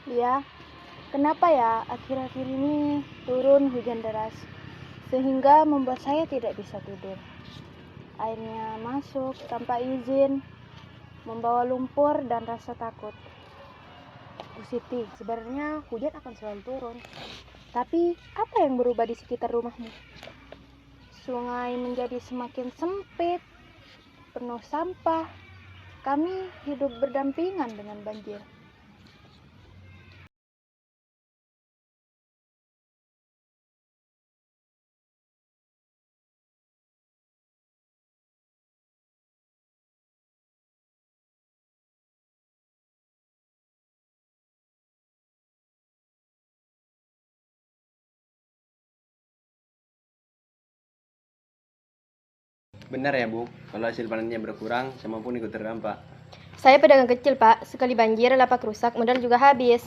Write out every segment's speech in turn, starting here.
Iya, kenapa ya akhir-akhir ini turun hujan deras sehingga membuat saya tidak bisa tidur. Airnya masuk tanpa izin, membawa lumpur dan rasa takut. Bu Siti, sebenarnya hujan akan selalu turun. Tapi apa yang berubah di sekitar rumahmu? Sungai menjadi semakin sempit, penuh sampah. Kami hidup berdampingan dengan banjir. Benar ya Bu, kalau hasil panennya berkurang, semua pun ikut terdampak. Saya pedagang kecil, Pak. Sekali banjir, lapak rusak, modal juga habis.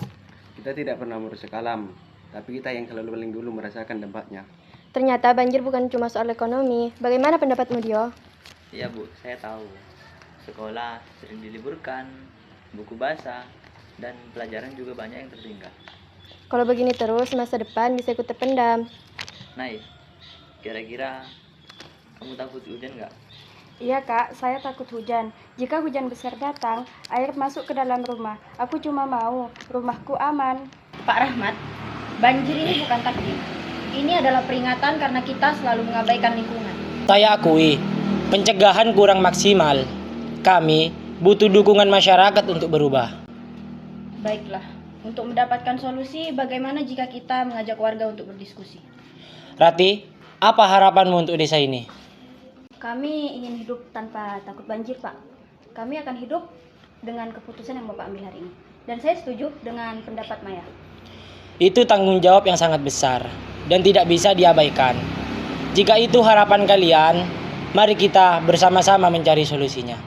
Kita tidak pernah merusak alam, tapi kita yang selalu paling dulu merasakan dampaknya. Ternyata banjir bukan cuma soal ekonomi. Bagaimana pendapatmu, Dio? Iya Bu, saya tahu. Sekolah sering diliburkan, buku basah, dan pelajaran juga banyak yang tertinggal. Kalau begini terus, masa depan bisa ikut terpendam. Naif, kira-kira kamu takut hujan nggak? Iya kak, saya takut hujan. Jika hujan besar datang, air masuk ke dalam rumah. Aku cuma mau rumahku aman. Pak Rahmat, banjir ini bukan takdir. Ini adalah peringatan karena kita selalu mengabaikan lingkungan. Saya akui, pencegahan kurang maksimal. Kami butuh dukungan masyarakat untuk berubah. Baiklah, untuk mendapatkan solusi, bagaimana jika kita mengajak warga untuk berdiskusi? Rati, apa harapanmu untuk desa ini? Kami ingin hidup tanpa takut banjir, Pak. Kami akan hidup dengan keputusan yang Bapak ambil hari ini. Dan saya setuju dengan pendapat Maya. Itu tanggung jawab yang sangat besar dan tidak bisa diabaikan. Jika itu harapan kalian, mari kita bersama-sama mencari solusinya.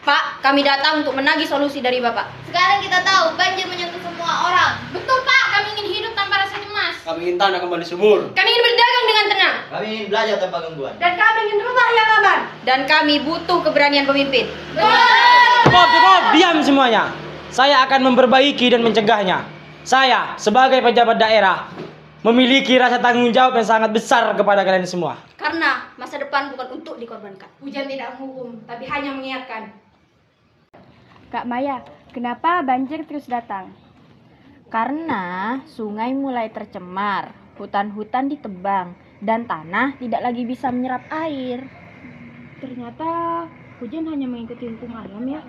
Pak, kami datang untuk menagih solusi dari Bapak. Sekarang kita tahu banjir menyentuh semua orang. Betul Pak, kami ingin hidup tanpa rasa cemas. Kami ingin tanah kembali subur. Kami ingin berdagang dengan tenang. Kami ingin belajar tanpa gangguan. Dan kami ingin rumah yang aman. Dan kami butuh keberanian pemimpin. Cukup, diam semuanya. Saya akan memperbaiki dan mencegahnya. Saya, sebagai pejabat daerah, memiliki rasa tanggung jawab yang sangat besar kepada kalian semua. Karena masa depan bukan untuk dikorbankan. Hujan tidak menghukum, tapi hanya mengingatkan. Kak Maya, kenapa banjir terus datang? Karena sungai mulai tercemar, hutan-hutan ditebang, dan tanah tidak lagi bisa menyerap air. Ternyata hujan hanya mengikuti hukum alam ya.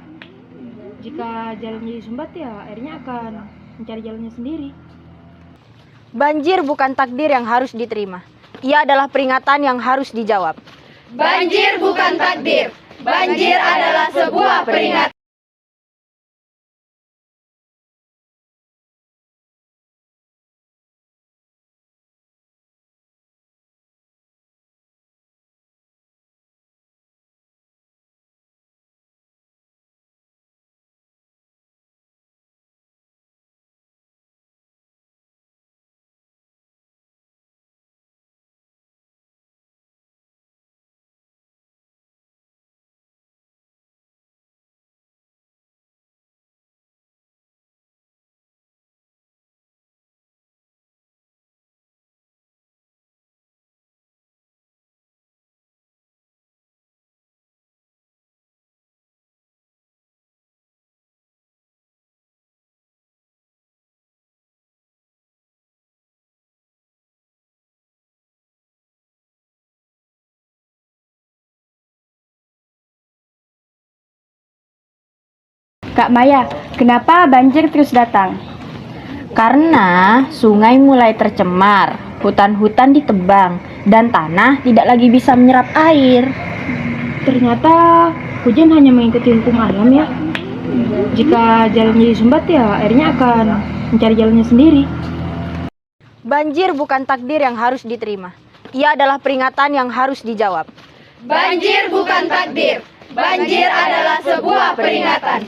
Jika jalannya disumbat ya airnya akan mencari jalannya sendiri. Banjir bukan takdir yang harus diterima. Ia adalah peringatan yang harus dijawab. Banjir bukan takdir. Banjir adalah sebuah peringatan. Kak Maya, kenapa banjir terus datang? Karena sungai mulai tercemar, hutan-hutan ditebang, dan tanah tidak lagi bisa menyerap air. Ternyata hujan hanya mengikuti hukum alam ya. Jika jalannya disumbat ya airnya akan mencari jalannya sendiri. Banjir bukan takdir yang harus diterima. Ia adalah peringatan yang harus dijawab. Banjir bukan takdir. Banjir adalah sebuah peringatan.